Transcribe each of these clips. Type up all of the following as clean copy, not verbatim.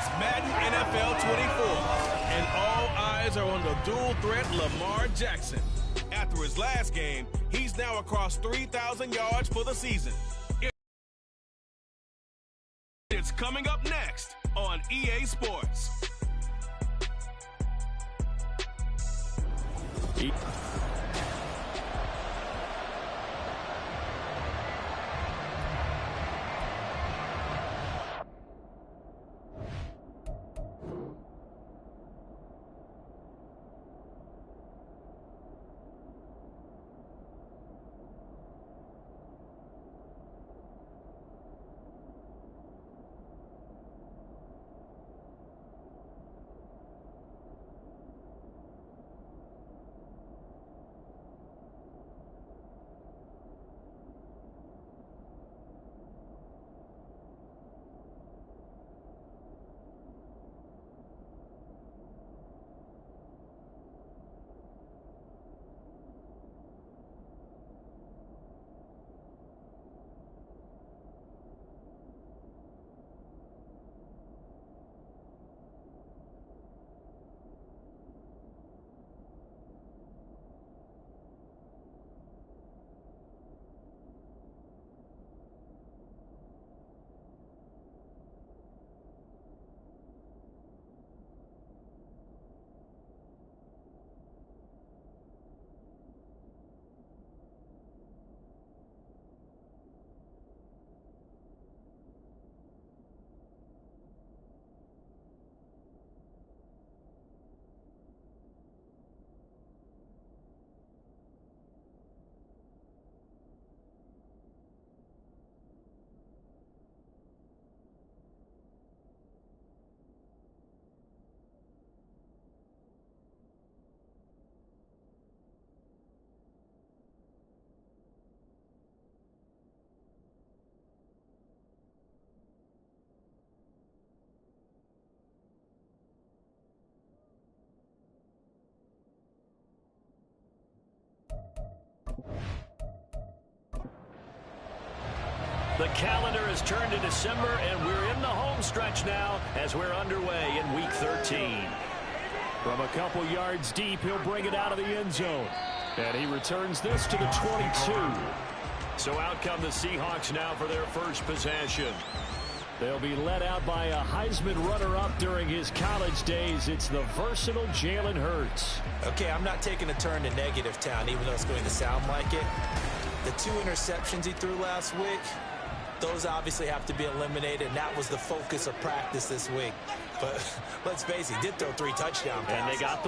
It's Madden NFL 24, and all eyes are on the dual threat Lamar Jackson. After his last game, he's now across 3,000 yards for the season. It's coming up next on EA Sports. The calendar has turned to December, and we're in the home stretch now as we're underway in Week 13. From a couple yards deep, he'll bring it out of the end zone. And he returns this to the 22. So out come the Seahawks now for their first possession. They'll be led out by a Heisman runner-up during his college days. It's the versatile Jalen Hurts. Okay, I'm not taking a turn to negative town, even though it's going to sound like it. The 2 interceptions he threw last week, those obviously have to be eliminated, and that was the focus of practice this week. But let's face it, he did throw 3 touchdown passes. And they got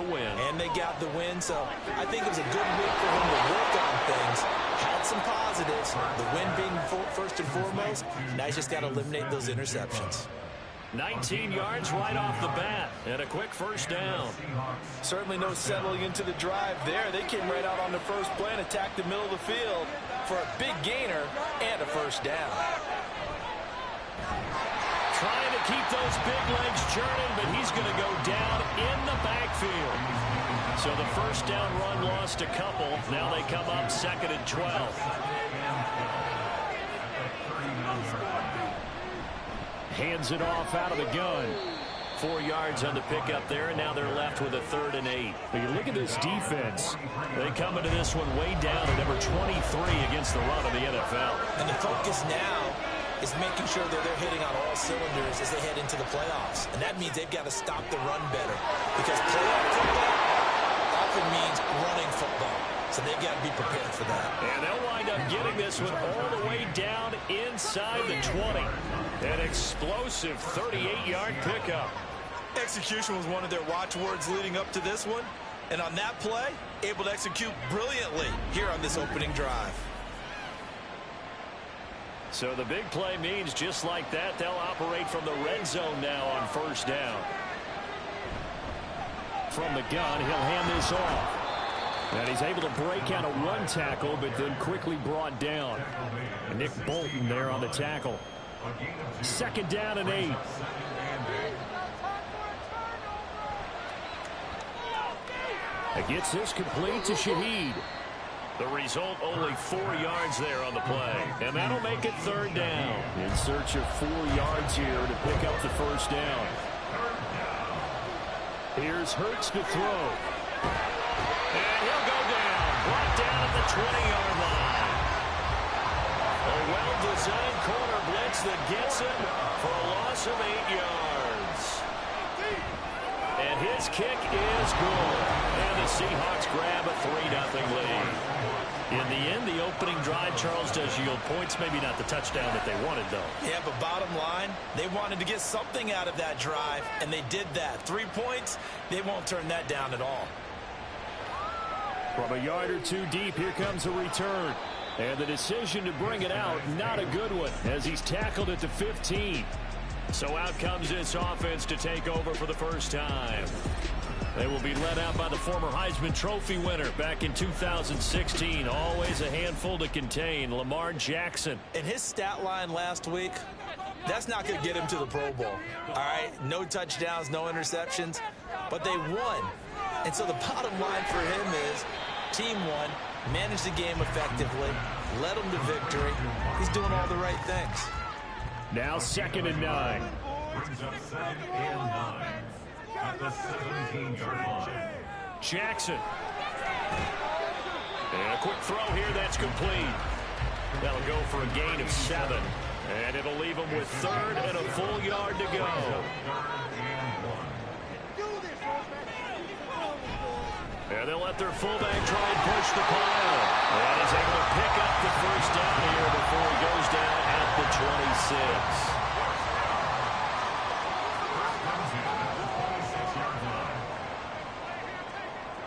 the win. So I think it was a good week for him to work on things. Had some positives, the win being first and foremost. Now he's just got to eliminate those interceptions. 19 yards right off the bat, and a quick first down. Certainly no settling into the drive there. They came right out on the first play and attacked the middle of the field for a big gainer and a first down. Trying to keep those big legs churning, but he's going to go down in the backfield. So the first down run lost a couple. Now they come up 2nd and 12. Hands it off out of the gun. 4 yards on the pickup there, and now they're left with a 3rd and 8. But you look at this defense. They come into this one way down at number 23 against the run of the NFL. And the focus now is making sure that they're hitting on all cylinders as they head into the playoffs. And that means they've got to stop the run better, because playoff football often means running football. So they've got to be prepared for that. And they'll wind up getting this one all the way down inside the 20. An explosive 38-yard pickup. Execution was one of their watchwords leading up to this one. And on that play, able to execute brilliantly here on this opening drive. So the big play means just like that, they'll operate from the red zone now on first down. From the gun, he'll hand this off. And he's able to break out a 1 tackle, but then quickly brought down. Nick Bolton there on the tackle. 2nd down and 8. It gets this complete to Shaheed. The result, only 4 yards there on the play. And that'll make it 3rd down. In search of 4 yards here to pick up the first down. Here's Hurts to throw. And he'll go down. Brought down at the 20-yard line. A well-designed corner blitz that gets him for a loss of 8 yards. And his kick is good. And the Seahawks grab a 3-0 lead. In the end, the opening drive, Charles, does yield points. Maybe not the touchdown that they wanted, though. Yeah, but bottom line, they wanted to get something out of that drive, and they did that. 3 points, they won't turn that down at all. From a yard or two deep, here comes a return. And the decision to bring it out, not a good one, as he's tackled at the 15. So out comes this offense to take over for the first time. They will be led out by the former Heisman Trophy winner back in 2016. Always a handful to contain, Lamar Jackson. And his stat line last week, that's not going to get him to the Pro Bowl. All right, no touchdowns, no interceptions, but they won. And so the bottom line for him is team won, managed the game effectively, led them to victory. He's doing all the right things. Now 2nd and 9. At the 17-yard line. Jackson. And a quick throw here, that's complete. That'll go for a gain of 7. And it'll leave him with 3rd and a full yard to go. And they'll let their fullback try and push the pile. And he's able to pick up the first down here before he goes down at the 26.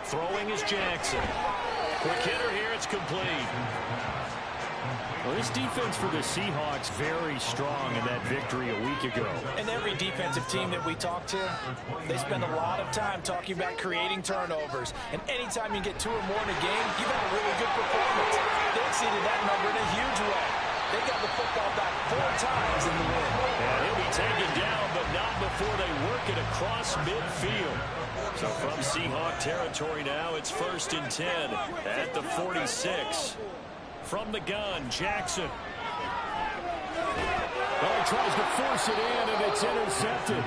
Throwing is Jackson. Quick hitter here, it's complete. Well, this defense for the Seahawks very strong in that victory a week ago. And every defensive team that we talk to, they spend a lot of time talking about creating turnovers. And anytime you get 2 or more in a game, you've had a really good performance. They exceeded that number in a huge way. They got the football back 4 times in the win. And he'll be taken down, but not before they work it across midfield. So from Seahawk territory now, it's 1st and 10 at the 46. From the gun, Jackson. Well, he tries to force it in, and it's intercepted.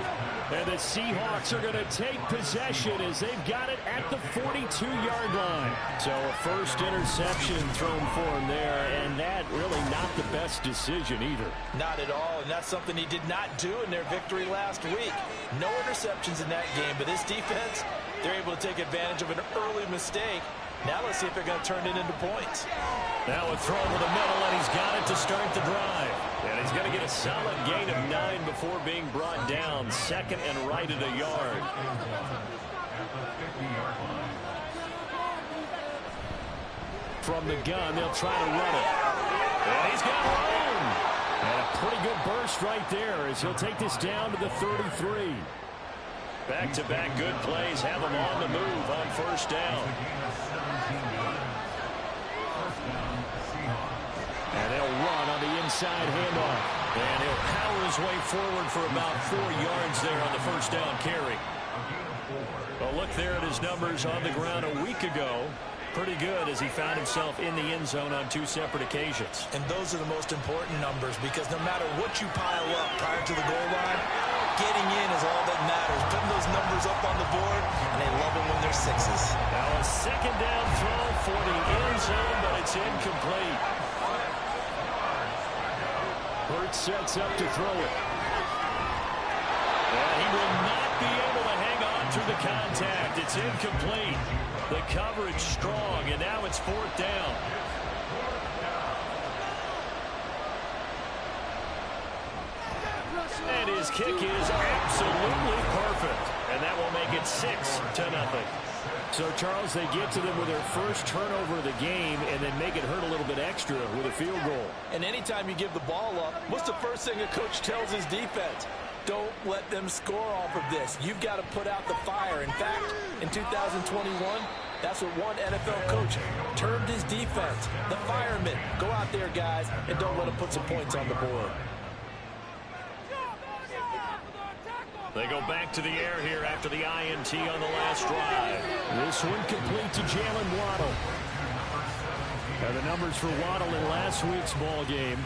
And the Seahawks are going to take possession as they've got it at the 42-yard line. So a first interception thrown for him there, and that really not the best decision either. Not at all, and that's something he did not do in their victory last week. No interceptions in that game, but this defense, they're able to take advantage of an early mistake. Now let's see if they're going to turn it into points. Now a throw over the middle, and he's got it to start the drive. And he's going to get a solid gain of 9 before being brought down. 2nd and right at a yard. From the gun, they'll try to run it. And he's got room. And a pretty good burst right there as he'll take this down to the 33. Back-to-back good plays have him on the move on 1st down. And they'll run on the inside handoff. And he'll power his way forward for about 4 yards there on the 1st down carry. Well, look there at his numbers on the ground a week ago. Pretty good as he found himself in the end zone on 2 separate occasions. And those are the most important numbers because no matter what you pile up prior to the goal line, getting in is all that matters. Putting those numbers up on the board, and they love them when they're 6s. Now a 2nd down throw for the end zone, but it's incomplete. Hurts sets up to throw it. And he will not be able to hang on through the contact. It's incomplete. The coverage strong, and now it's 4th down. And his kick is absolutely perfect. And that will make it 6-0. So, Charles, they get to them with their first turnover of the game and then make it hurt a little bit extra with a field goal. And anytime you give the ball up, what's the first thing a coach tells his defense? Don't let them score off of this. You've got to put out the fire. In fact, in 2021, that's what one NFL coach termed his defense. The firemen. Go out there, guys, and don't let them put some points on the board. They go back to the air here after the INT on the last drive. This one complete to Jalen Waddle. And the numbers for Waddle in last week's ball game: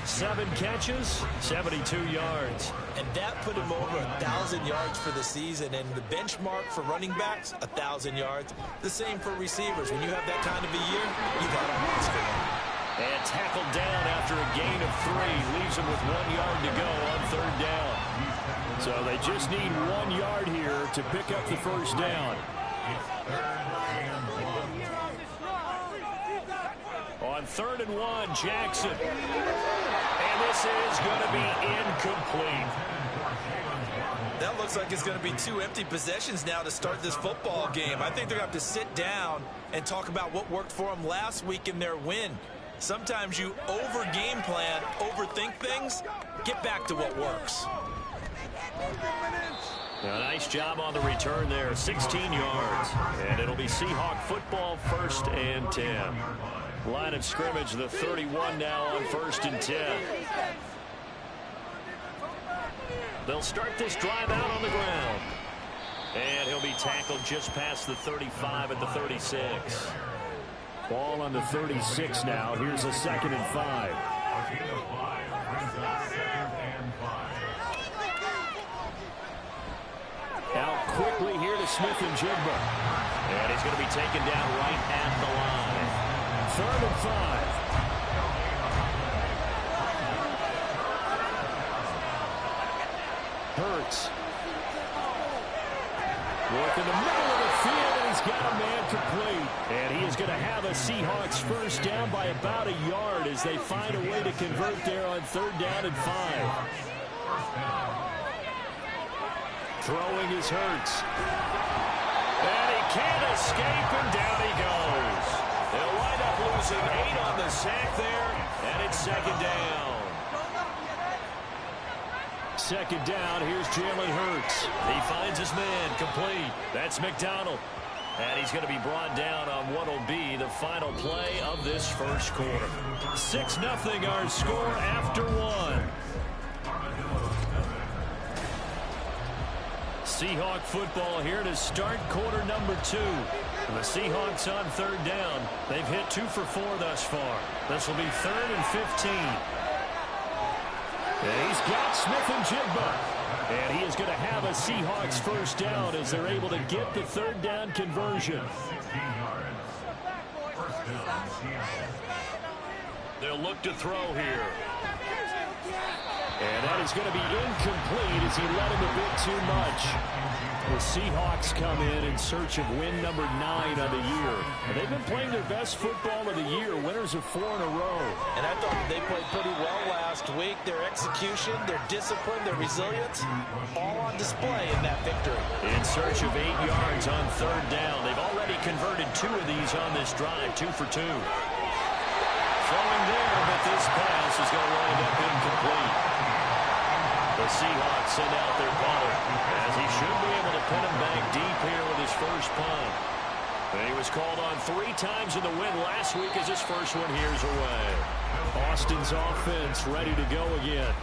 7 catches, 72 yards. And that put him over 1,000 yards for the season. And the benchmark for running backs, 1,000 yards. The same for receivers. When you have that kind of a year, you've had a monster. And tackled down after a gain of 3. Leaves him with 1 yard to go on 3rd down. So they just need 1 yard here to pick up the first down. On 3rd and 1, Jackson. And this is going to be incomplete. That looks like it's going to be 2 empty possessions now to start this football game. I think they're going to have to sit down and talk about what worked for them last week in their win. Sometimes you over-game plan, overthink things. Get back to what works. A nice job on the return there, 16 yards. And it'll be Seahawk football, 1st and 10. Line of scrimmage, the 31 now on 1st and 10. They'll start this drive out on the ground. And he'll be tackled just past the 35 at the 36. Ball on the 36 now. Here's a 2nd and 5. Out quickly here to Smith and Jigba. And he's going to be taken down right at the line. 3rd and 5. Hurts. Work in the middle of the field, and he's got a man complete. And he is going to have a Seahawks first down by about a yard as they find a way to convert there on 3rd down and 5. Throwing is Hurts. And he can't escape, and down he goes. They'll wind up losing 8 on the sack there, and it's 2nd down. 2nd down, here's Jalen Hurts. He finds his man, complete. That's McDonald. And he's going to be brought down on what will be the final play of this first quarter. 6-0 our score after 1. Seahawk football here to start quarter number 2. The Seahawks on 3rd down. They've hit 2 for 4 thus far. This will be 3rd and 15. And he's got Smith and Jigba. And he is going to have a Seahawks first down as they're able to get the 3rd down conversion. They'll look to throw here. And that is going to be incomplete as he let him a bit too much. The Seahawks come in search of win number 9 of the year. And they've been playing their best football of the year, winners of 4 in a row. And I thought they played pretty well last week. Their execution, their discipline, their resilience, all on display in that victory. In search of 8 yards on 3rd down. They've already converted 2 of these on this drive, 2 for 2. Throwing there, but this pass is going to wind up incomplete. The Seahawks send out their punter, as he should be able to put him back deep here with his first punt. And he was called on 3 times in the win last week as his first one here's away. Austin's offense ready to go again.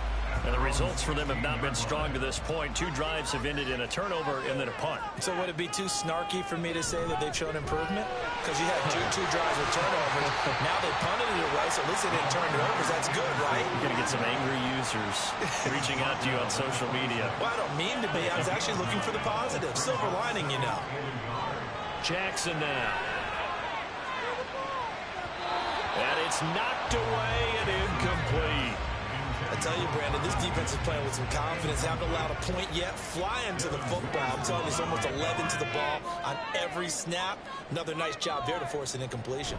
And the results for them have not been strong to this point. 2 drives have ended in a turnover and then a punt. So would it be too snarky for me to say that they've shown improvement? Because you had two drives with turnovers. Now they punted it away, so at least they didn't turn it over. That's good, right? You're going to get some angry users reaching out to you on social media. Well, I don't mean to be. I was actually looking for the positive. Silver lining, you know. Jackson now. And it's knocked away and incomplete. I tell you, Brandon, this defense is playing with some confidence. Haven't allowed a point yet. Flying to the football. I'm telling you, it's almost 11 to the ball on every snap. Another nice job there to force an incompletion.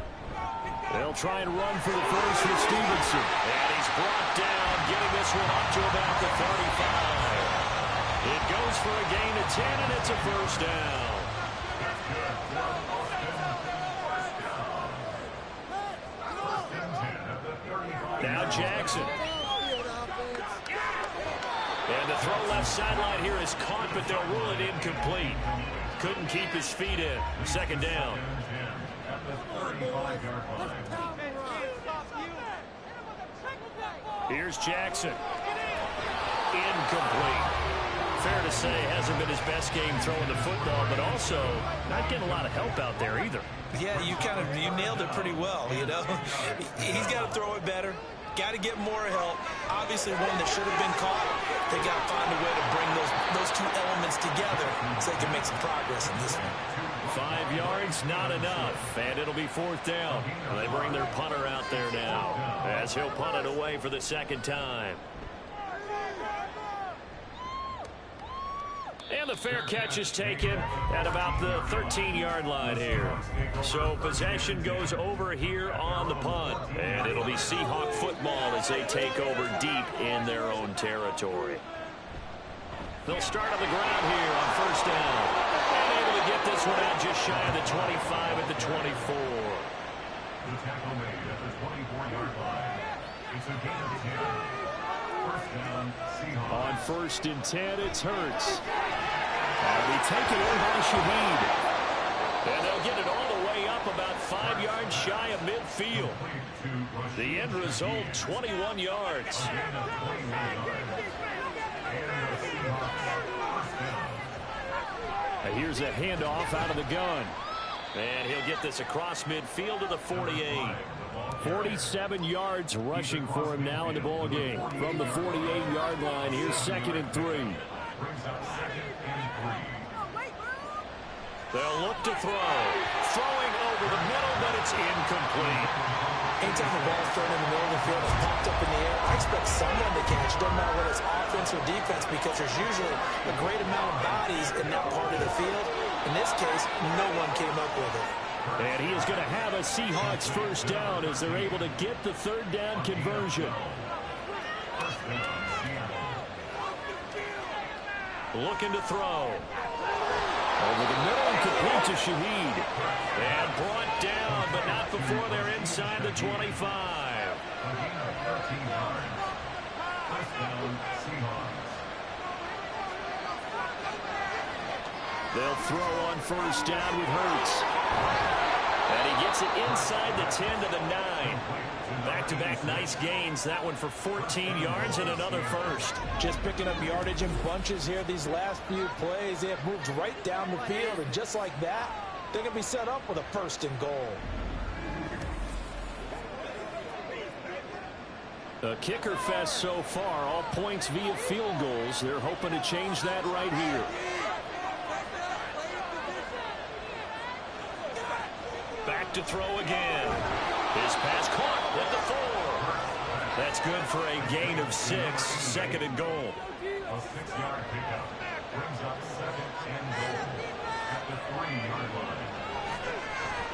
They'll try and run for the first with Stevenson. And he's brought down, getting this one up to about the 35. It goes for a gain of 10, and it's a first down. Now Jackson. And the throw left sideline here is caught, but they'll rule it incomplete. Couldn't keep his feet in. 2nd down. Here's Jackson. Incomplete. Fair to say, hasn't been his best game throwing the football, but also not getting a lot of help out there either. Yeah, you nailed it pretty well, you know. He's got to throw it better. Got to get more help. Obviously, one that should have been caught. They got to find a way to bring those two elements together so they can make some progress in this one. 5 yards, not enough, and it'll be 4th down. They bring their punter out there now as he'll punt it away for the second time. And the fair catch is taken at about the 13-yard line here. So possession goes over here on the punt. And it'll be Seahawk football as they take over deep in their own territory. They'll start on the ground here on 1st down. And able to get this one out just shy of the 25 at the 24. The tackle made at the 24-yard line. It's a gain of 10. 1st down, Seahawks. On 1st and 10, it's Hurts. And they take it in by Shaheed. And they'll get it all the way up about 5 yards shy of midfield. The end result, 21 yards. And here's a handoff out of the gun. And he'll get this across midfield to the 48. 47 yards rushing for him now in the ball game. From the 48-yard line, here's 2nd and 3. They'll look to throw. Throwing over the middle, but it's incomplete. Anytime the ball's thrown in the middle of the field, it's popped up in the air, I expect someone to catch. It doesn't matter whether it's offense or defense, because there's usually a great amount of bodies in that part of the field. In this case, no one came up with it. And he is going to have a Seahawks 1st down as they're able to get the 3rd down conversion. Looking to throw. Over the middle and complete to Shaheed. And brought down, but not before they're inside the 25. They'll throw on 1st down with Hurts. And he gets it inside the 10 to the 9. Back-to-back nice gains. That one for 14 yards and another 1st. Just picking up yardage in bunches here these last few plays. They have moved right down the field, and just like that, they're going to be set up with a 1st and goal. A kicker fest so far. All points via field goals. They're hoping to change that right here. Back to throw again. His pass caught at the 4. That's good for a gain of 6. 2nd and goal. A 6-yard pickup brings up 2nd and goal at the 3-yard line.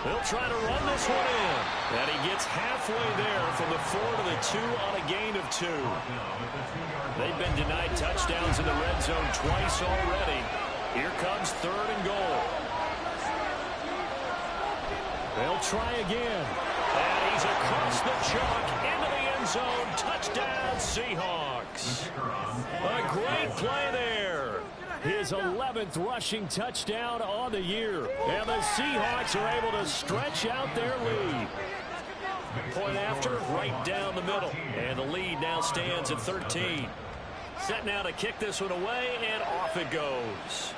They'll try to run this one in. And he gets halfway there from the 4 to the 2 on a gain of 2. They've been denied touchdowns in the red zone twice already. Here comes 3rd and goal. They'll try again. And he's across the chalk into the end zone. Touchdown, Seahawks. A great play there. His 11th rushing touchdown on the year. And the Seahawks are able to stretch out their lead. Point after, right down the middle. And the lead now stands at 13. Set now to kick this one away, and off it goes.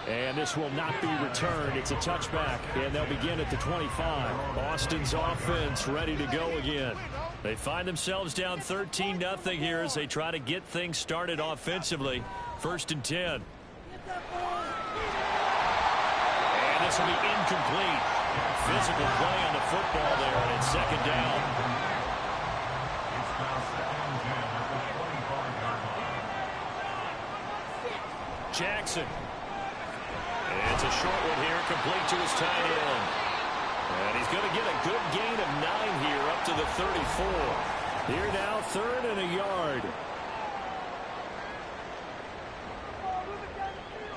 And this will not be returned. It's a touchback, and they'll begin at the 25. Austin's offense ready to go again. They find themselves down 13-0 here as they try to get things started offensively. 1st and 10. And this will be incomplete. Physical play on the football there, and it's 2nd down. It's now 2nd and 10 at the 25-yard line. Jackson. And it's a short one here, complete to his tight end. And he's going to get a good gain of 9 here up to the 34. Here now, 3rd and a yard.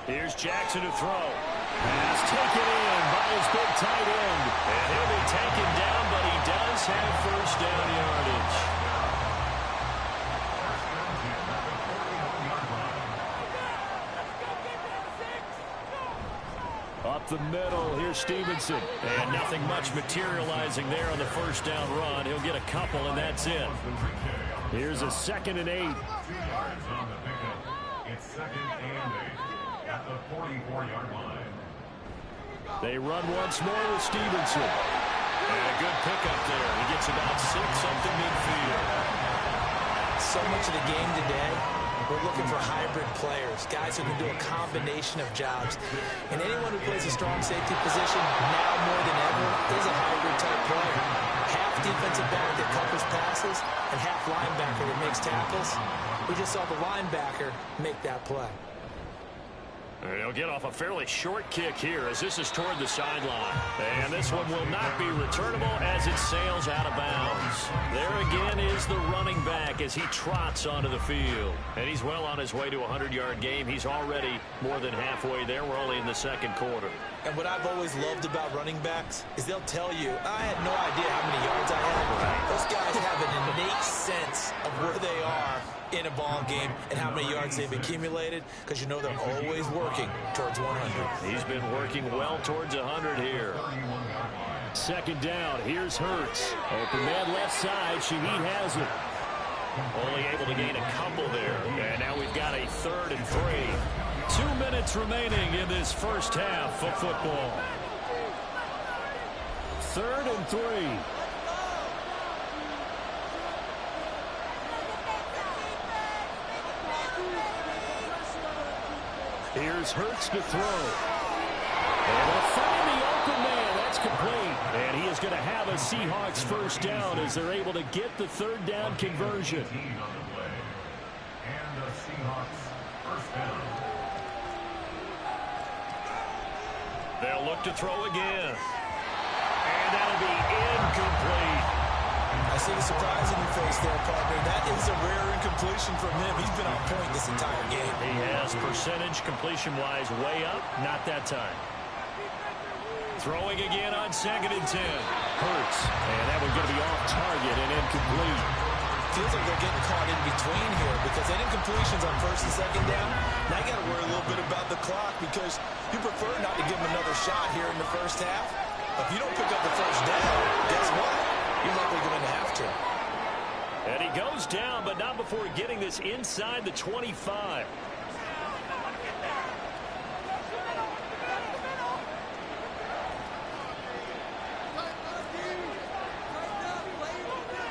Here's Jackson to throw. Pass taken in by his big tight end. And he'll be taken down, but he does have 1st down yardage. Up the middle, here's Stevenson. And nothing much materializing there on the 1st down run. He'll get a couple, and that's it. Here's a 2nd and 8. 2 yards on the pickup. It's 2nd and 8 at the 44-yard line. They run once more with Stevenson. And a good pickup there. He gets about 6 up to midfield. So much of the game today, we're looking for hybrid players, guys who can do a combination of jobs. And anyone who plays a strong safety position, now more than ever, is a hybrid-type player. Half defensive back that covers passes, and half linebacker that makes tackles. We just saw the linebacker make that play. He'll get off a fairly short kick here as this is toward the sideline. And this one will not be returnable as it sails out of bounds. There again is the running back as he trots onto the field. And he's well on his way to a 100-yard game. He's already more than halfway there. We're only in the second quarter. And what I've always loved about running backs is they'll tell you, I had no idea how many yards I had. Those guys have an innate sense of where they are in a ball game and how many yards they've accumulated, because you know they're always working towards 100. He's been working well towards 100 here. Second down, here's Hurts. Open man left side, Shaheed has it. Only able to gain a couple there. And now we've got a 3rd and 3. 2 minutes remaining in this first half of football. 3rd and 3. Here's Hurts to throw. And they'll find the open man. That's complete. And he is going to have a Seahawks first down as they're able to get the 3rd down conversion. And the Seahawks first down. They'll look to throw again. And that'll be incomplete. I see the surprise in your face there, partner. That is a rare incompletion from him. He's been on point this entire game. He has percentage completion-wise way up. Not that time. Throwing again on 2nd and 10. Hurts. And that one's going to be off target and incomplete. Feels like they're getting caught in between here because that incompletion's on 1st and 2nd down. Now you got to worry a little bit about the clock because you prefer not to give him another shot here in the first half. If you don't pick up the first down, guess what? You're likely going to have to. And he goes down, but not before getting this inside the 25.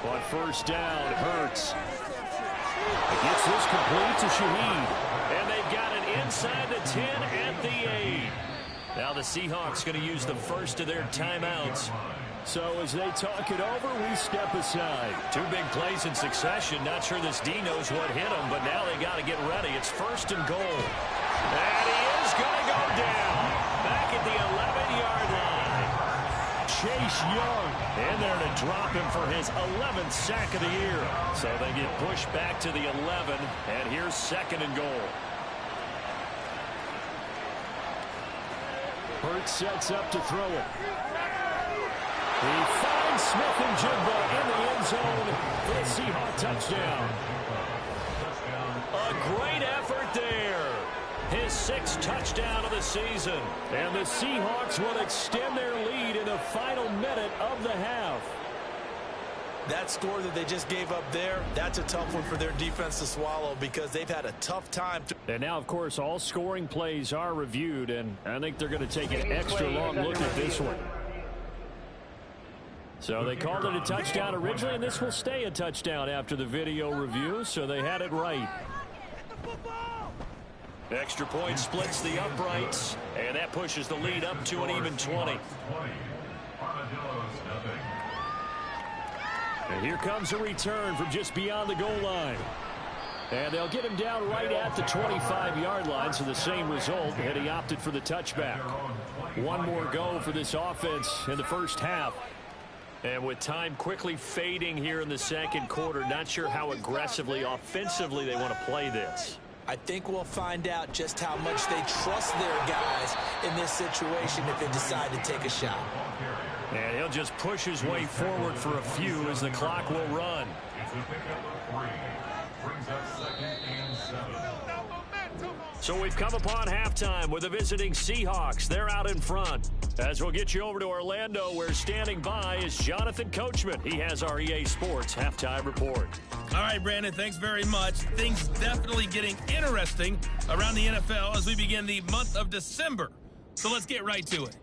On first down, Hurts. He gets this complete to Shaheed. And they've got it inside the 10 at the 8. Now the Seahawks going to use the first of their timeouts. So as they talk it over, we step aside. 2 big plays in succession. Not sure this D knows what hit him, but now they got to get ready. It's 1st and goal. And he is going to go down. Back at the 11-yard line. Chase Young in there to drop him for his 11th sack of the year. So they get pushed back to the 11, and here's 2nd and goal. Hurts sets up to throw it. He finds Smith-Njigba in the end zone for the Seahawks touchdown. A great effort there. His 6th touchdown of the season. And the Seahawks will extend their lead in the final minute of the half. That score that they just gave up there, that's a tough one for their defense to swallow because they've had a tough time. And now, of course, all scoring plays are reviewed, and I think they're going to take an extra long look at this one. So they called it a touchdown originally, and this will stay a touchdown after the video review, so they had it right. Extra point splits the uprights, and that pushes the lead up to an even 20. And here comes a return from just beyond the goal line. And they'll get him down right at the 25-yard line, so the same result, and he opted for the touchback. One more go for this offense in the first half. And with time quickly fading here in the second quarter, not sure how aggressively, offensively they want to play this. I think we'll find out just how much they trust their guys in this situation if they decide to take a shot. And he'll just push his way forward for a few as the clock will run. So we've come upon halftime with the visiting Seahawks. They're out in front. As we'll get you over to Orlando, where standing by is Jonathan Coachman. He has our EA Sports halftime report. All right, Brandon, thanks very much. Things definitely getting interesting around the NFL as we begin the month of December. So let's get right to it.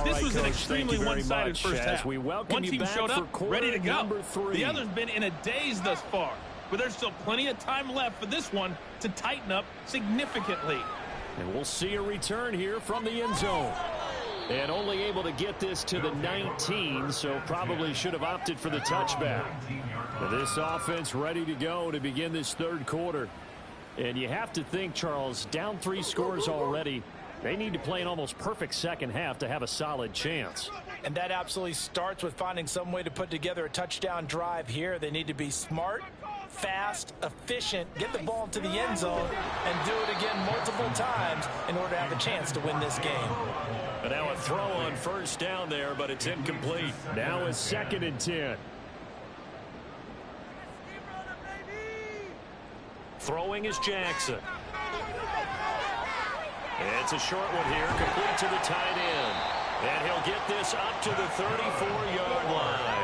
This was an Coach, extremely one-sided first half. One team showed up, ready to go. The other's been in a daze thus far. But there's still plenty of time left for this one to tighten up significantly. And we'll see a return here from the end zone. And only able to get this to the 19, so probably should have opted for the touchback. This offense ready to go to begin this third quarter. And you have to think, Charles, down 3 scores already. They need to play an almost perfect second half to have a solid chance. And that absolutely starts with finding some way to put together a touchdown drive here. They need to be smart, fast, efficient, get the ball to the end zone, and do it again multiple times in order to have a chance to win this game. And now a throw on first down there, but it's incomplete. Now a 2nd and 10. Throwing is Jackson. It's a short one here, complete to the tight end. And he'll get this up to the 34-yard line.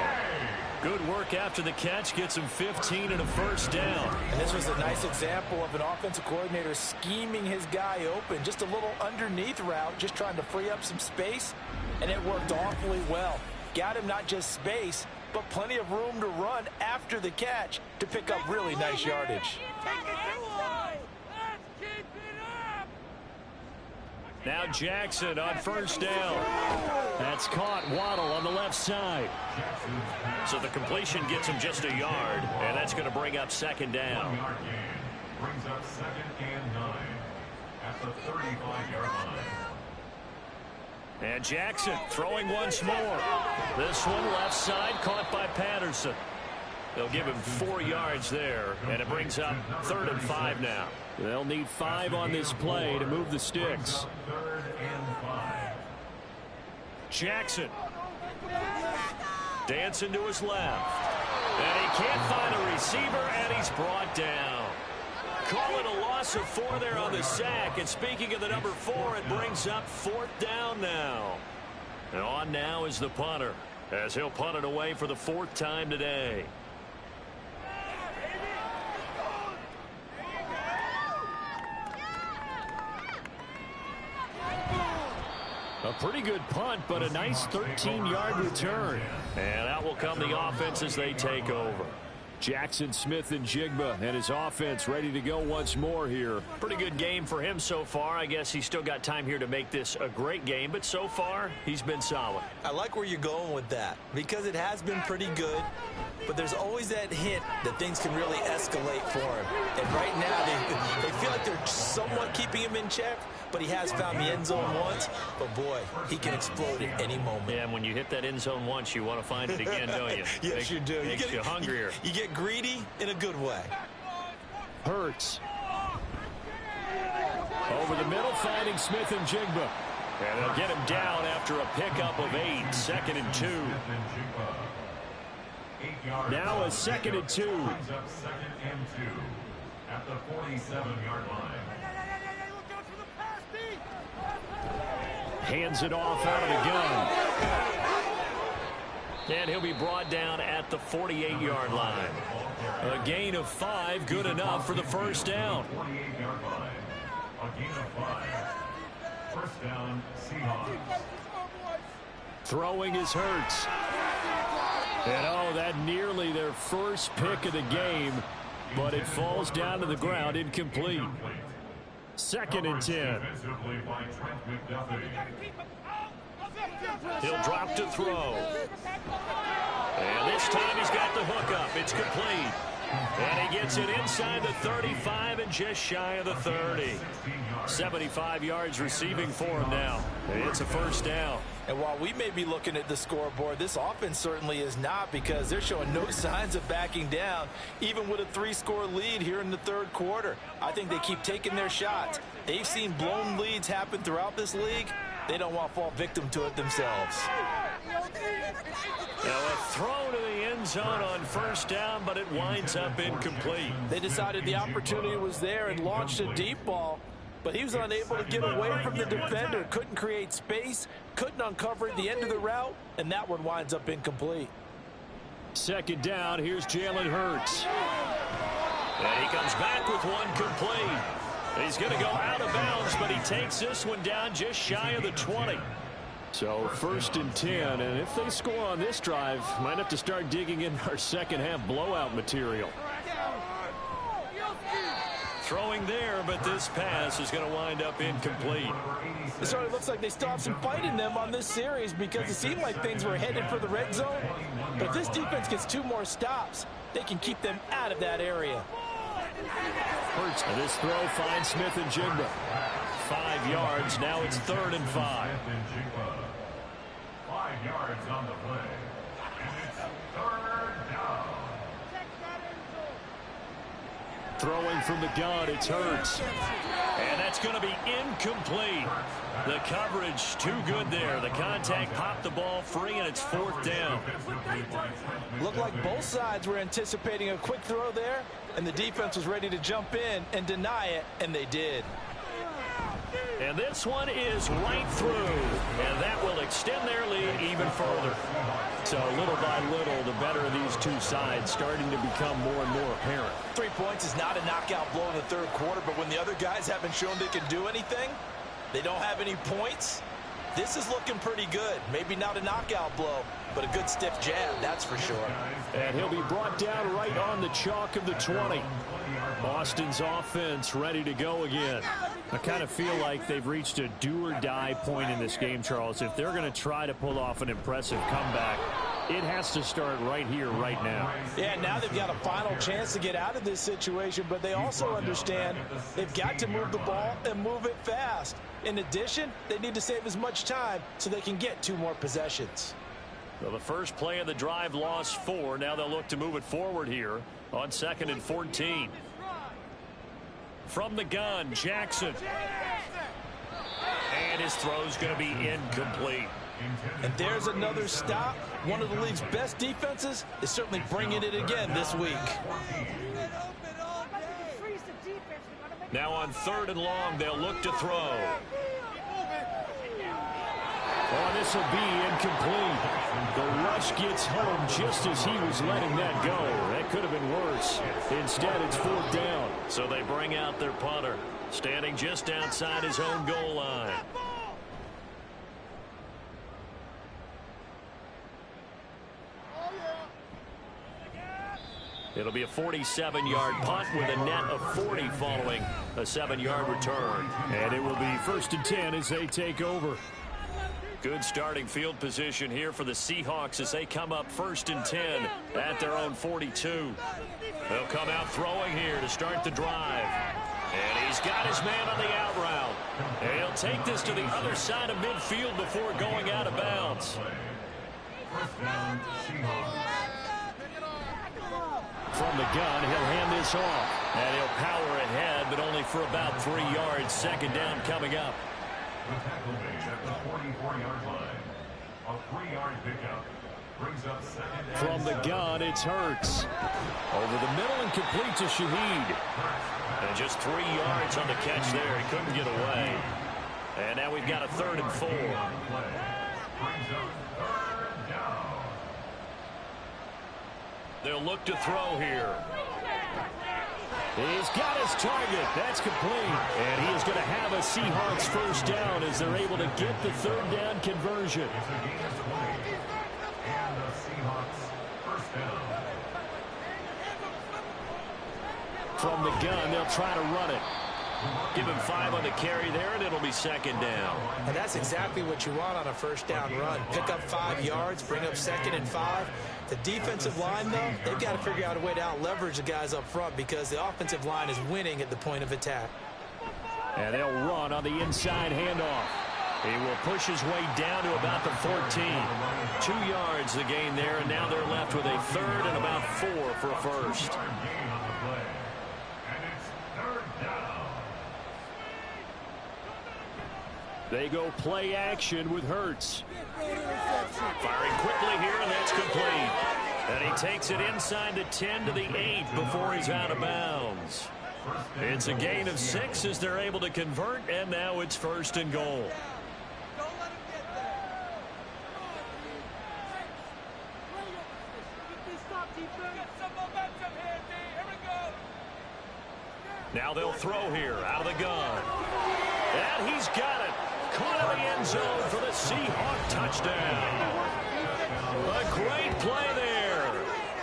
Good work after the catch, gets him 15 and a first down. And this was a nice example of an offensive coordinator scheming his guy open. Just a little underneath route, just trying to free up some space, and it worked awfully well. Got him not just space, but plenty of room to run after the catch to pick up really nice yardage. Now Jackson on first down. That's caught. Waddle on the left side. So the completion gets him just a yard, and that's going to bring up 2nd down. Brings up 2nd and 9 at the 35-yard line. And Jackson throwing once more. This one left side, caught by Patterson. They'll give him 4 yards there, and it brings up 3rd and 5 now. They'll need 5 on this play to move the sticks. 3rd and 5. Jackson. Dancing to his left. And he can't find a receiver, and he's brought down. Call it a loss of 4 there on the sack. And speaking of the number 4, it brings up 4th down now. And on now is the punter, as he'll punt it away for the 4th time today. A pretty good punt, but a nice 13-yard return. And out will come the offense as they take over. Jackson, Smith, and Jigba and his offense ready to go once more here. Pretty good game for him so far. I guess he's still got time here to make this a great game, but so far he's been solid. I like where you're going with that because it has been pretty good, but there's always that hint that things can really escalate for him. And right now they feel like they're somewhat keeping him in check, but he has found the end zone once. But boy, he can explode at any moment. Yeah, and when you hit that end zone once, you want to find it again, don't you? Yes, you do. Makes you hungrier. You get greedy in a good way. Hurts. Over the middle, finding Smith and Jigba. And they'll get him down after a pickup of 8, 2nd and 2. Now a 2nd and 2. Brings up 2nd and 2 at the 47-yard line. Hands it off out of the gun. And he'll be brought down at the 48-yard line. A gain of 5, good enough for the first down. 48-yard line. A gain of 5. First down, Seahawks. Throwing is Hurts. And oh, that nearly their first pick of the game, but it falls down to the ground incomplete. 2nd and 10. He'll drop to throw. And this time he's got the hook up. It's complete. And he gets it inside the 35 and just shy of the 30. 75 yards receiving for him now. And it's a first down. And while we may be looking at the scoreboard, this offense certainly is not, because they're showing no signs of backing down, even with a 3-score lead here in the third quarter. I think they keep taking their shots. They've seen blown leads happen throughout this league. They don't want to fall victim to it themselves. Now a throw to the end zone on first down, but it winds up incomplete. They decided the opportunity was there and launched a deep ball, but he was unable to get away from the defender, couldn't create space, couldn't uncover at the end of the route, and that one winds up incomplete. 2nd down, here's Jalen Hurts. And he comes back with one complete. He's going to go out of bounds, but he takes this one down just shy of the 20. So 1st and 10, and if they score on this drive, might have to start digging in our second half blowout material. Throwing there, but this pass is going to wind up incomplete. It certainly looks like they still have some fight in them on this series because it seemed like things were headed for the red zone. But if this defense gets 2 more stops, they can keep them out of that area. And this throw finds Smith and Jigba. 5 yards. Now it's 3rd and 5. 5 yards on the play. And it's 3rd down. Throwing from the gun, it's Hurts. And that's going to be incomplete. The coverage too good there. The contact popped the ball free, and it's 4th down. Looked like both sides were anticipating a quick throw there, and the defense was ready to jump in and deny it, and they did. And this one is right through, and that will extend their lead even further. So little by little, the better of these two sides starting to become more and more apparent. 3 points is not a knockout blow in the 3rd quarter, but when the other guys haven't shown they can do anything, they don't have any points, this is looking pretty good. Maybe not a knockout blow, but a good stiff jab, that's for sure. And he'll be brought down right on the chalk of the 20. Boston's offense ready to go again. I kind of feel like they've reached a do-or-die point in this game, Charles. If they're going to try to pull off an impressive comeback, it has to start right here, right now. Yeah, now they've got a final chance to get out of this situation, but they also understand they've got to move the ball and move it fast. In addition, they need to save as much time so they can get 2 more possessions. Well, the first play of the drive lost 4. Now they'll look to move it forward here on 2nd and 14. From the gun, Jackson. And his throw's going to be incomplete. And there's another stop. One of the league's best defenses is certainly bringing it again this week. Now on 3rd and long, they'll look to throw. Oh, this will be incomplete. The rush gets home just as he was letting that go. That could have been worse. Instead, it's 4th down. So they bring out their punter, standing just outside his own goal line. It'll be a 47-yard punt with a net of 40 following a 7-yard return. And it will be 1st and 10 as they take over. Good starting field position here for the Seahawks as they come up 1st and 10 at their own 42. They'll come out throwing here to start the drive. And he's got his man on the out route. And he'll take this to the other side of midfield before going out of bounds. From the gun, he'll hand this off. And he'll power ahead, but only for about 3 yards. 2nd down coming up. The tackle made at the 44-yard line. A 3-yard pickup brings up 2nd and From the 7. gun, it's Hurts. Over the middle and complete to Shaheed. And just 3 yards on the catch there. He couldn't get away. And now we've got a 3rd and 4. Brings up 3rd down. They'll look to throw here. He's got his target. That's complete. And he is going to have a Seahawks 1st down as they're able to get the 3rd down conversion. It's a gain of 20. And the Seahawks 1st down. From the gun, they'll try to run it. Give him 5 on the carry there, and it'll be 2nd down. And that's exactly what you want on a 1st down run. Pick up 5 yards, bring up 2nd and 5. The defensive line, though, they've got to figure out a way to out-leverage the guys up front because the offensive line is winning at the point of attack. And they'll run on the inside handoff. He will push his way down to about the 14. 2 yards the gain there, and now they're left with a 3rd and about 4 for a 1st. Gain on the play. And it's 3rd down. They go play action with Hurts. Firing quickly here, and that's complete. And he takes it inside the 10 to the 8 before he's out of bounds. It's a gain of 6 as they're able to convert, and now it's 1st and goal. Now they'll throw here out of the gun. And he's got it. corner of the end zone for the Seahawks touchdown. A great play there.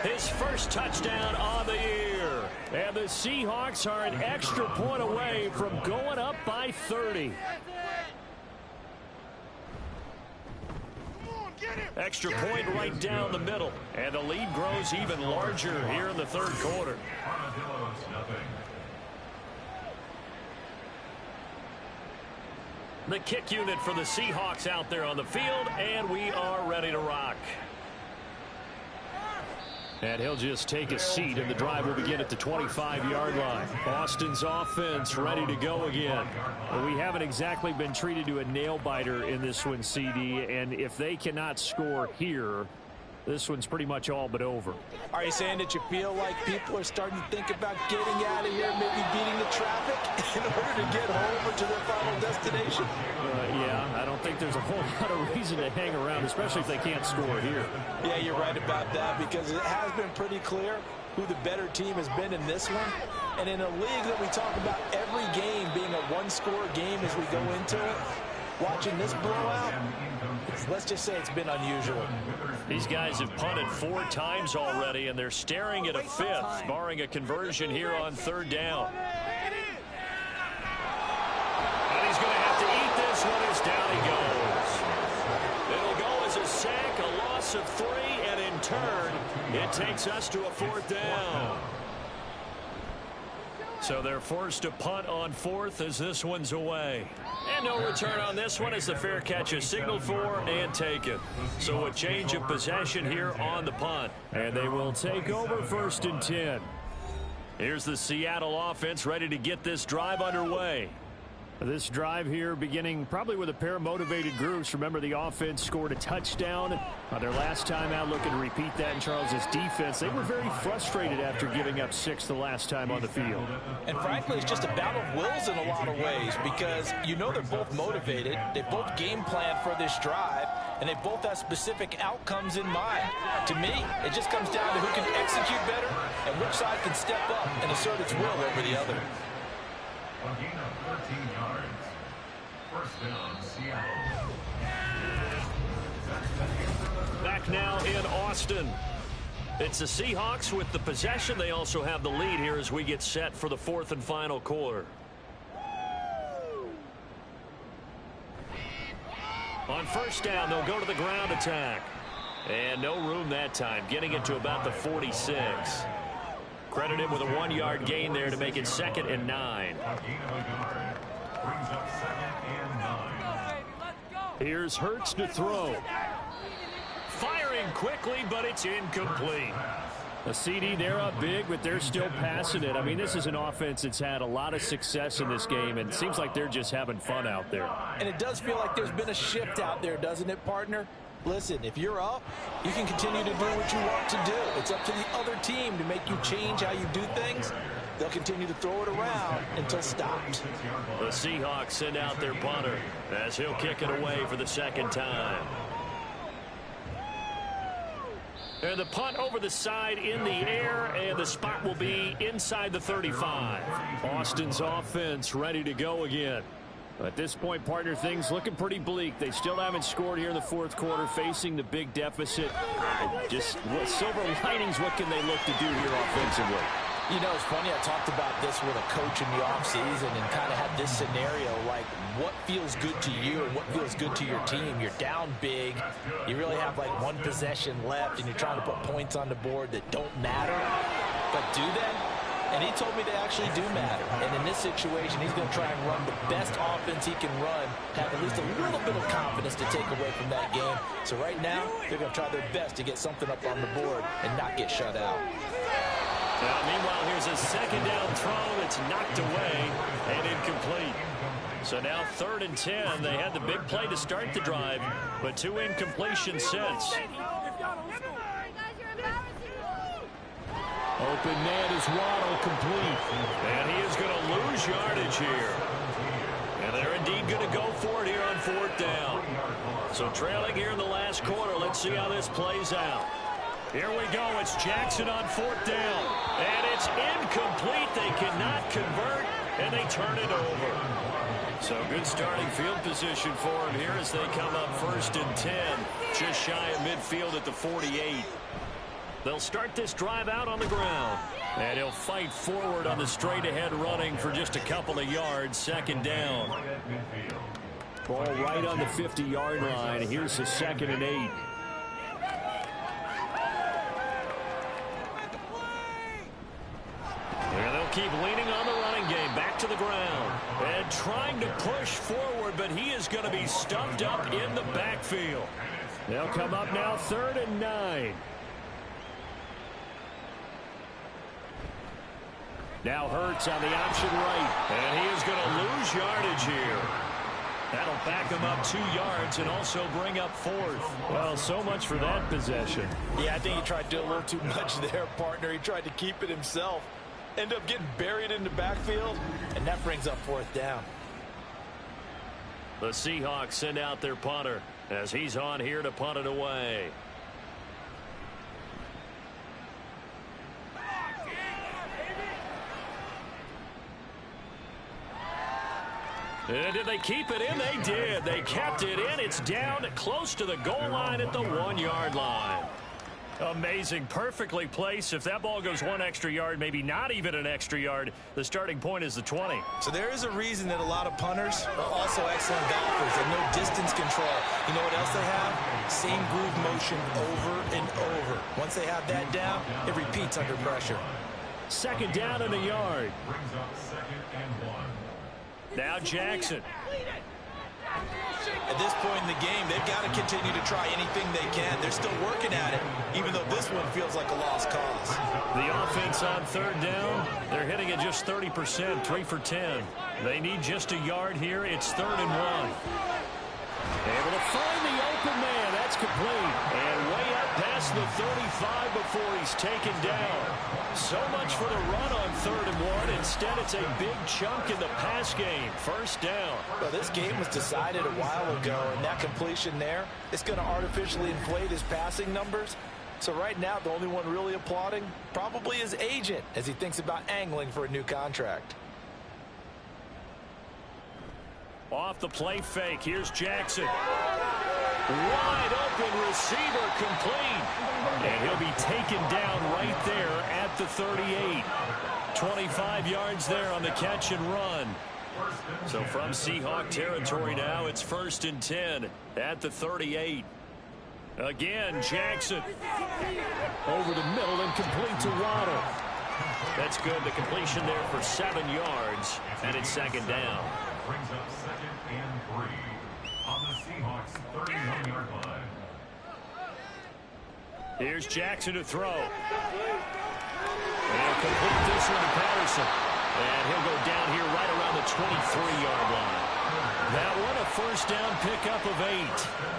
His first touchdown on the year. And the Seahawks are an extra point away from going up by 30. Extra point right down the middle. And the lead grows even larger here in the third quarter. Armadillos, nothing. The kick unit for the Seahawks out there on the field, and we are ready to rock. And he'll just take a seat, and the drive will begin at the 25-yard line. Austin's offense ready to go again. Well, we haven't exactly been treated to a nail-biter in this one, CD, and if they cannot score here, this one's pretty much all but over. Are you saying that you feel like people are starting to think about getting out of here, maybe beating the traffic in order to get home or to their final destination? Yeah, I don't think there's a whole lot of reason to hang around, especially if they can't score here. Yeah, you're right about that, because it has been pretty clear who the better team has been in this one. And in a league that we talk about every game being a one-score game as we go into it, watching this blowout, let's just say it's been unusual. These guys have punted 4 times already, and they're staring at a 5th, barring a conversion here on 3rd down. And he's going to have to eat this one as down he goes. It'll go as a sack, a loss of 3, and in turn, it takes us to a 4th down. So they're forced to punt on 4th as this one's away. And no return on this one as the fair catch is signaled for and taken. So a change of possession here on the punt. And they will take over 1st and 10. Here's the Seattle offense ready to get this drive underway. This drive here beginning probably with a pair of motivated groups. Remember, the offense scored a touchdown on their last time out, looking to repeat that in Charles's defense. They were very frustrated after giving up 6 the last time on the field. And frankly, it's just a battle of wills in a lot of ways, because you know they're both motivated. They both game plan for this drive, and they both have specific outcomes in mind. To me, it just comes down to who can execute better and which side can step up and assert its will over the other. A gain of 13 yards. 1st down, Seattle. Back now in Austin. It's the Seahawks with the possession. They also have the lead here as we get set for the 4th and final quarter. On 1st down, they'll go to the ground attack. And no room that time, getting it to about the 46. Credit him with a 1-yard gain there to make it 2nd and 9. Brings up 2nd and 9. Here's Hurts to throw. Firing quickly, but it's incomplete. A CD, they're up big, but they're still passing it. I mean, this is an offense that's had a lot of success in this game, and it seems like they're just having fun out there. And it does feel like there's been a shift out there, doesn't it, partner? Listen, if you're up, you can continue to do what you want to do. It's up to the other team to make you change how you do things. They'll continue to throw it around until stopped. The Seahawks send out their punter as he'll kick it away for the 2nd time. And the punt over the side in the air, and the spot will be inside the 35. Austin's offense ready to go again. At this point, partner, things looking pretty bleak. They still haven't scored here in the 4th quarter, facing the big deficit. Just silver linings, what can they look to do here offensively? You know, it's funny, I talked about this with a coach in the offseason and kind of had this scenario, like what feels good to you and what feels good to your team. You're down big. You really have like 1 possession left, and you're trying to put points on the board that don't matter. But do they? And he told me they actually do matter. And in this situation, he's going to try and run the best offense he can run, have at least a little bit of confidence to take away from that game. So right now, they're going to try their best to get something up on the board and not get shut out. Now, meanwhile, here's a 2nd down throw that's knocked away and incomplete. So now 3rd and 10. They had the big play to start the drive, but 2 incompletions since. Open man is Waddle, complete. And he is going to lose yardage here. And they're indeed going to go for it here on 4th down. So trailing here in the last quarter. Let's see how this plays out. Here we go. It's Jackson on 4th down. And it's incomplete. They cannot convert, and they turn it over. So good starting field position for him here as they come up 1st and 10. Just shy of midfield at the 48. They'll start this drive out on the ground. And he'll fight forward on the straight-ahead running for just a couple of yards. 2nd down. Ball right on the 50-yard line. Here's the 2nd and 8. And they'll keep leaning on the running game. Back to the ground. And trying to push forward, but he is going to be stuffed up in the backfield. They'll come up now 3rd and 9. Now Hurts on the option right. And he is going to lose yardage here. That'll back him up 2 yards and also bring up 4th. Well, so much for that possession. Yeah, I think he tried to do a little too much there, partner. He tried to keep it himself. End up getting buried in the backfield, and that brings up 4th down. The Seahawks send out their punter as he's on here to punt it away. And did they keep it in? They did. They kept it in. It's down close to the goal line at the 1-yard line. Amazing. Perfectly placed. If that ball goes 1 extra yard, maybe not even an extra yard, the starting point is the 20. So there is a reason that a lot of punters are also excellent golfers. They know distance control. You know what else they have? Same groove motion over and over. Once they have that down, it repeats under pressure. 2nd down and a yard. Brings up 2nd and 1. Now Jackson. At this point in the game, they've got to continue to try anything they can. They're still working at it, even though this one feels like a lost cause. The offense on 3rd down, they're hitting at just 30%, 3 for 10. They need just a yard here. It's 3rd and 1. Able to find the open man. That's complete. And way up past the 35 before he's taken down. So much for the run on 3rd and 1. Instead, it's a big chunk in the pass game. 1st down. Well, this game was decided a while ago, and that completion there is going to artificially inflate his passing numbers. So right now, the only one really applauding probably his agent as he thinks about angling for a new contract. Off the play fake. Here's Jackson. Wide open receiver complete. And he'll be taken down right there at the 38. 25 yards there on the catch and run. So from Seahawk territory now, it's 1st and 10 at the 38. Again, Jackson. Over the middle and complete to Waddle. That's good. The completion there for 7 yards. And it's 2nd down. Brings up 2nd and 3 on the Seahawks 31-yard line. Here's Jackson to throw. And he'll complete this one to Patterson. And he'll go down here right around the 23-yard line. That one a 1st down pickup of 8.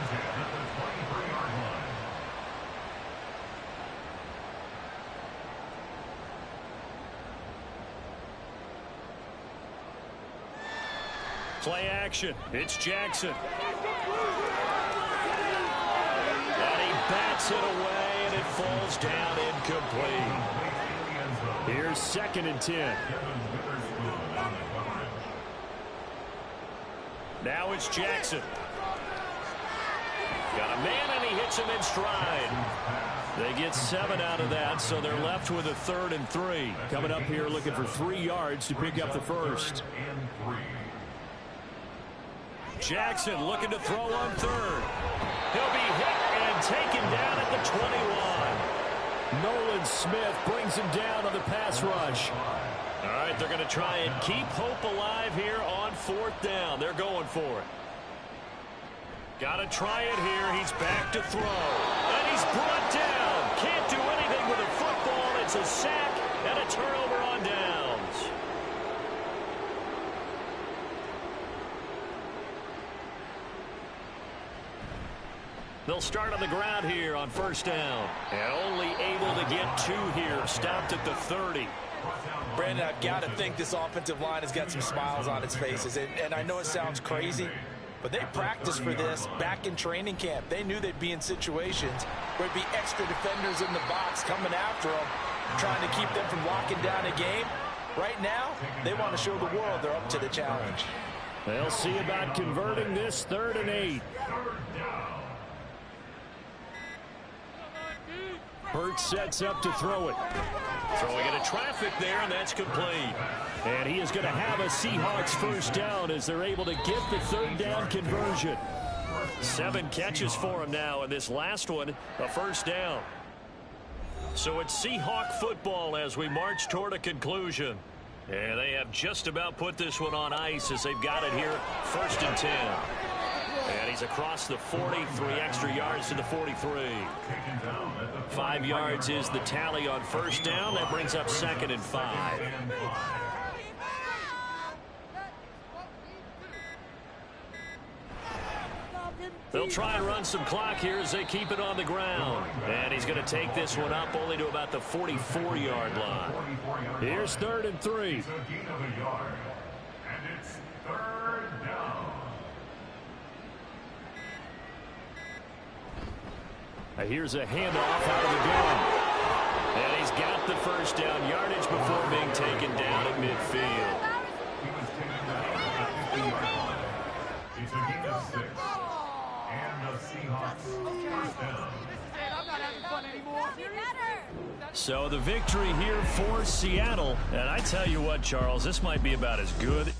Play action. It's Jackson. And he bats it away, and it falls down incomplete. Here's 2nd and 10. Now it's Jackson. Got a man, and he hits him in stride. They get 7 out of that, so they're left with a 3rd and 3. Coming up here looking for 3 yards to pick up the 1st. Jackson looking to throw on 3rd. He'll be hit and taken down at the 21. Nolan Smith brings him down on the pass rush. All right, they're going to try and keep hope alive here on 4th down. They're going for it. Got to try it here. He's back to throw. And he's brought down. Can't do anything with a football. It's a sack and a turnover on downs. They'll start on the ground here on 1st down. And only able to get 2 here. Stopped at the 30. Brandon, I've got to think this offensive line has got some smiles on its faces. And I know it sounds crazy, but they practiced for this back in training camp. They knew they'd be in situations where there'd be extra defenders in the box coming after them, trying to keep them from locking down a game. Right now, they want to show the world they're up to the challenge. They'll see about converting this 3rd and 8. Burt sets up to throw it. Throwing into traffic there, and that's complete. And he is going to have a Seahawks first down as they're able to get the 3rd down conversion. 7 catches for him now, and this last one, a first down. So it's Seahawk football as we march toward a conclusion. And they have just about put this one on ice as they've got it here, 1st and 10. And he's across the 40, 3 extra yards to the 43. 5 yards is the tally on first down. That brings up 2nd and 5. They'll try and run some clock here as they keep it on the ground. And he's going to take this one up only to about the 44-yard line. Here's 3rd and 3. And it's 3rd down. Here's a handoff out of the gun. And he's got the first down yardage before being taken down at midfield. He was taken down at the 50-yard line. It's a gain of 6. And the Seahawks first down. I'm not having fun anymore. So the victory here for Seattle. And I tell you what, Charles, this might be about as good